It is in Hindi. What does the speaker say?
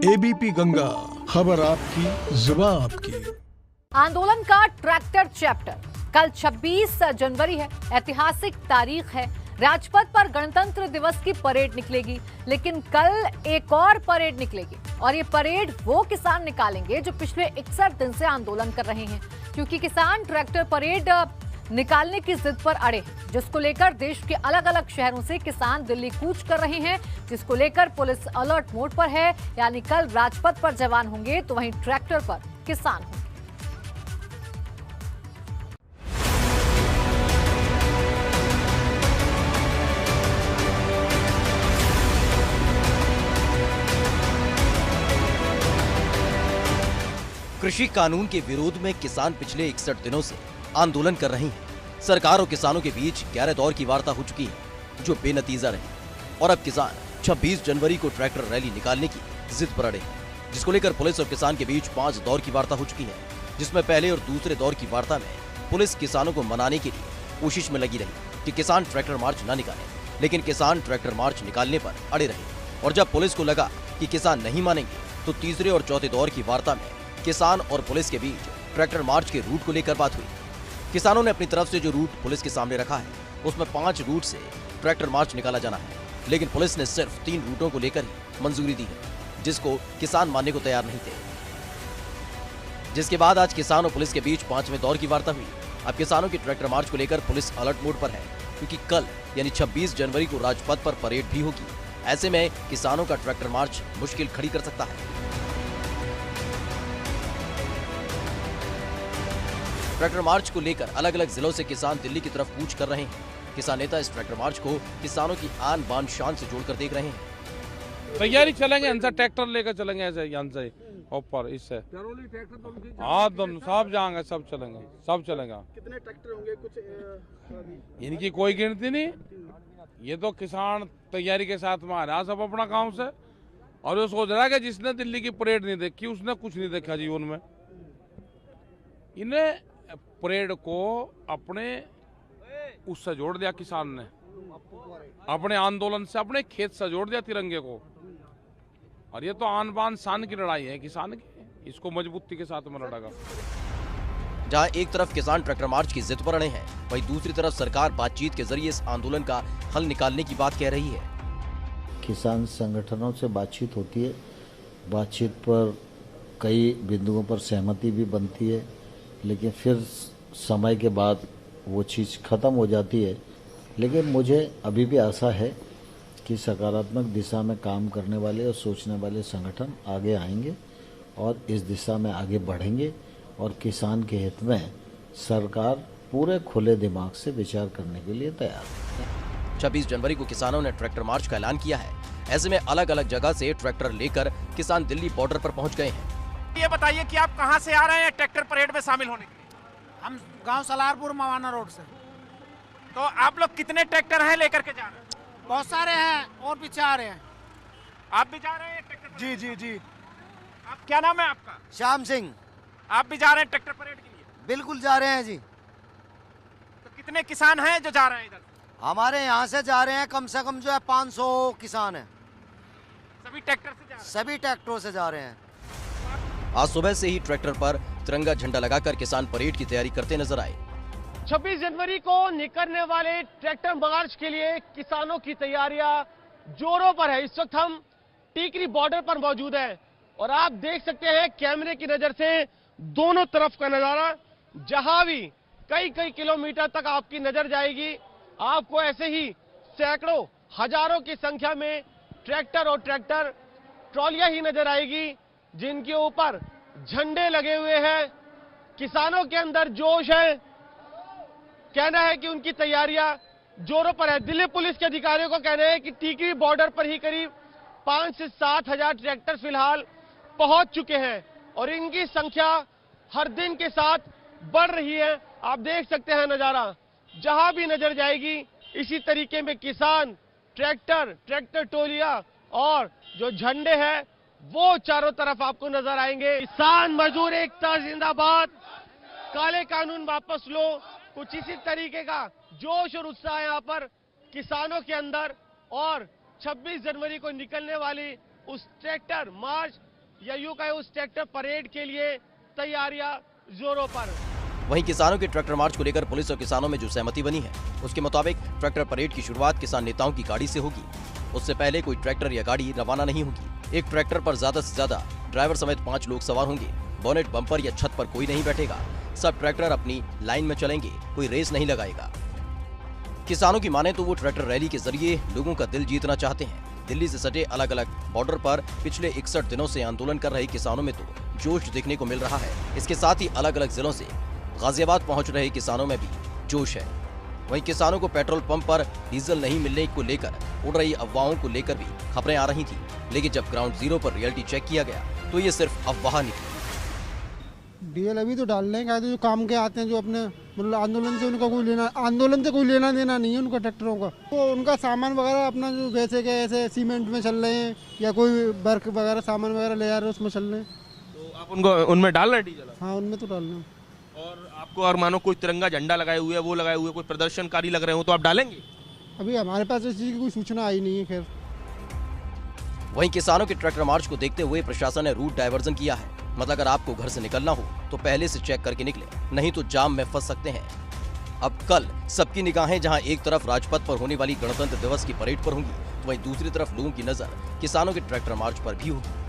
एबीपी गंगा, खबर आपकी, जुबान आपकी। आंदोलन का ट्रैक्टर चैप्टर कल 26 जनवरी है। ऐतिहासिक तारीख है। राजपथ पर गणतंत्र दिवस की परेड निकलेगी, लेकिन कल एक और परेड निकलेगी और ये परेड वो किसान निकालेंगे जो पिछले 61 दिन से आंदोलन कर रहे हैं, क्योंकि किसान ट्रैक्टर परेड निकालने की जिद पर अड़े हैं, जिसको लेकर देश के अलग अलग शहरों से किसान दिल्ली कूच कर रहे हैं, जिसको लेकर पुलिस अलर्ट मोड पर है। यानी कल राजपथ पर जवान होंगे तो वहीं ट्रैक्टर पर किसान होंगे। कृषि कानून के विरोध में किसान पिछले 61 दिनों से आंदोलन कर रहे हैं। सरकार और किसानों के बीच 11 दौर की वार्ता हो चुकी है, जो बेनतीजा रही, और अब किसान 26 जनवरी को ट्रैक्टर रैली निकालने की जिद पर अड़े हैं, जिसको लेकर पुलिस और किसान के बीच 5 दौर की वार्ता हो चुकी है, जिसमें पहले और दूसरे दौर की वार्ता में पुलिस किसानों को मनाने के लिए कोशिश में लगी रही कि किसान ट्रैक्टर मार्च न निकालें, लेकिन किसान ट्रैक्टर मार्च निकालने पर अड़े रहे। और जब पुलिस को लगा कि किसान नहीं मानेंगे, तो तीसरे और चौथे दौर की वार्ता में किसान और पुलिस के बीच ट्रैक्टर मार्च के रूट को लेकर बात हुई। किसानों ने अपनी तरफ से जो रूट पुलिस के सामने रखा है, उसमें 5 रूट से ट्रैक्टर मार्च निकाला जाना है, लेकिन पुलिस ने सिर्फ 3 रूटों को लेकर ही मंजूरी दी है, जिसको किसान मानने को तैयार नहीं थे। जिसके बाद आज किसान और पुलिस के बीच 5वें दौर की वार्ता हुई। अब किसानों की ट्रैक्टर मार्च को लेकर पुलिस अलर्ट मोड पर है, क्योंकि कल यानी 26 जनवरी को राजपथ पर परेड भी होगी। ऐसे में किसानों का ट्रैक्टर मार्च मुश्किल खड़ी कर सकता है। ट्रैक्टर मार्च को लेकर अलग अलग जिलों से किसान दिल्ली की तरफ कूच कर रहे हैं। किसान नेता इस ट्रैक्टर मार्च को किसानों की आन बान शान से जोड़कर देख रहे हैं। तैयारी चलेंगे, इनसे ट्रैक्टर लेकर चलेंगे, ऐसे यहाँ से ऊपर इससे। हाँ, दोनों सब जाएंगे, सब चलेंगे, सब चलेगा। कितने ट्रैक्टर होंगे कुछ? इनकी कोई गिनती नहीं। ये तो किसान तैयारी के साथ में आ रहा सब अपना गाँव से, और वो सोच रहा है कि जिसने दिल्ली की परेड नहीं देखी उसने कुछ नहीं देखा जीवन में। इन्हें परेड को अपने उससे जोड़ दिया किसान ने, अपने आंदोलन से, अपने खेत से जोड़ दिया तिरंगे को। और ये तो आन बान शान की लड़ाई है किसान की, इसको मजबूती के साथ में लड़ेगा। जहां एक तरफ किसान ट्रैक्टर मार्च की जिद पर अड़े हैं, वहीं दूसरी तरफ सरकार बातचीत के जरिए इस आंदोलन का हल निकालने की बात कह रही है। किसान संगठनों से बातचीत होती है, बातचीत पर कई बिंदुओं पर सहमति भी बनती है, लेकिन फिर समय के बाद वो चीज़ ख़त्म हो जाती है। लेकिन मुझे अभी भी आशा है कि सकारात्मक दिशा में काम करने वाले और सोचने वाले संगठन आगे आएंगे और इस दिशा में आगे बढ़ेंगे, और किसान के हित में सरकार पूरे खुले दिमाग से विचार करने के लिए तैयार है। 26 जनवरी को किसानों ने ट्रैक्टर मार्च का ऐलान किया है। ऐसे में अलग अलग जगह से ट्रैक्टर लेकर किसान दिल्ली बॉर्डर पर पहुंच गए हैं। ये बताइए कि आप कहां से आ रहे हैं ट्रैक्टर परेड में शामिल होने के लिए? हम गांव सलारपुर मवाना रोड से। तो आप लोग कितने ट्रैक्टर हैं लेकर के जा रहे हैं? बहुत सारे हैं और पीछे आ रहे हैं। आप भी जा रहे हैं ट्रैक्टर परेड? जी जी जी। आप क्या नाम है आपका? श्याम सिंह। आप भी जा रहे हैं ट्रैक्टर परेड के लिए? बिल्कुल जा रहे हैं जी। तो कितने किसान हैं जो जा रहे हैं इधर? हमारे यहाँ से जा रहे हैं कम से कम जो है 500 किसान हैं। सभी ट्रैक्टर से जा रहे हैं? सभी ट्रैक्टरों से जा रहे हैं। आज सुबह से ही ट्रैक्टर पर तिरंगा झंडा लगाकर किसान परेड की तैयारी करते नजर आए। 26 जनवरी को निकलने वाले ट्रैक्टर मार्च के लिए किसानों की तैयारियां जोरों पर है। इस वक्त हम टीकरी बॉर्डर पर मौजूद हैं और आप देख सकते हैं कैमरे की नजर से दोनों तरफ का नजारा। जहां भी कई किलोमीटर तक आपकी नजर जाएगी, आपको ऐसे ही सैकड़ों हजारों की संख्या में ट्रैक्टर और ट्रैक्टर ट्रॉलियां ही नजर आएगी, जिनके ऊपर झंडे लगे हुए हैं। किसानों के अंदर जोश है, कहना है कि उनकी तैयारियां जोरों पर है। दिल्ली पुलिस के अधिकारियों को कहना है कि टीकरी बॉर्डर पर ही करीब 5 से 7 हजार ट्रैक्टर फिलहाल पहुंच चुके हैं और इनकी संख्या हर दिन के साथ बढ़ रही है। आप देख सकते हैं नजारा, जहां भी नजर जाएगी इसी तरीके में किसान, ट्रैक्टर टोलियां और जो झंडे हैं वो चारों तरफ आपको नजर आएंगे। किसान मजदूर एकता जिंदाबाद, काले कानून वापस लो, कुछ इसी तरीके का जोश और उत्साह यहाँ पर किसानों के अंदर और 26 जनवरी को निकलने वाली उस ट्रैक्टर मार्च या यूं कहे उस ट्रैक्टर परेड के लिए तैयारियां जोरों पर। वहीं किसानों के ट्रैक्टर मार्च को लेकर पुलिस और किसानों में जो सहमति बनी है, उसके मुताबिक ट्रैक्टर परेड की शुरुआत किसान नेताओं की गाड़ी से होगी। उससे पहले कोई ट्रैक्टर या गाड़ी रवाना नहीं होगी। एक ट्रैक्टर पर ज्यादा से ज्यादा ड्राइवर समेत 5 लोग सवार होंगे। बोनेट, बम्पर या छत पर कोई नहीं बैठेगा। सब ट्रैक्टर अपनी लाइन में चलेंगे, कोई रेस नहीं लगाएगा। किसानों की माने तो वो ट्रैक्टर रैली के जरिए लोगों का दिल जीतना चाहते हैं। दिल्ली से सटे अलग अलग बॉर्डर पर पिछले 61 दिनों से आंदोलन कर रहे किसानों में तो जोश देखने को मिल रहा है। इसके साथ ही अलग अलग जिलों से गाजियाबाद पहुंच रहे किसानों में भी जोश है। वहीं किसानों को पेट्रोल पंप पर डीजल नहीं मिलने को लेकर उड़ रही अफवाहों को लेकर भी खबरें आ रही थी, लेकिन जब ग्राउंड जीरो पर रियलिटी चेक किया गया तो ये सिर्फ अफवाह निकली। डीएल अभी तो डाल लेंगे, जो काम के आते हैं, जो अपने मतलब आंदोलन से उनका कोई लेना देना नहीं है उनका ट्रैक्टरों का। तो उनका सामान वगैरह अपना जो वैसे के ऐसे सीमेंट में चल रहे हैं या कोई वर्क वगैरह सामान वगैरह ले जा रहे हैं उसमें चल रहे हैं। तो आप उनको उनमें डाल रहे हैं डीजल? हाँ, उनमें तो डाल रहे हैं। और आपको और मानो कोई तिरंगा झंडा लगाए हुए, वो लगाए हुए, कोई प्रदर्शनकारी लग रहे हो तो आप डालेंगे? अभी हमारे पास इस चीज़ की कोई सूचना आई नहीं है। खैर, वहीं किसानों के ट्रैक्टर मार्च को देखते हुए प्रशासन ने रूट डायवर्जन किया है। मतलब अगर आपको घर से निकलना हो तो पहले से चेक करके निकले, नहीं तो जाम में फंस सकते हैं। अब कल सबकी निगाहें जहां एक तरफ राजपथ पर होने वाली गणतंत्र दिवस की परेड पर होंगी, तो वहीं दूसरी तरफ लोगों की नजर किसानों के ट्रैक्टर मार्च पर भी होगी।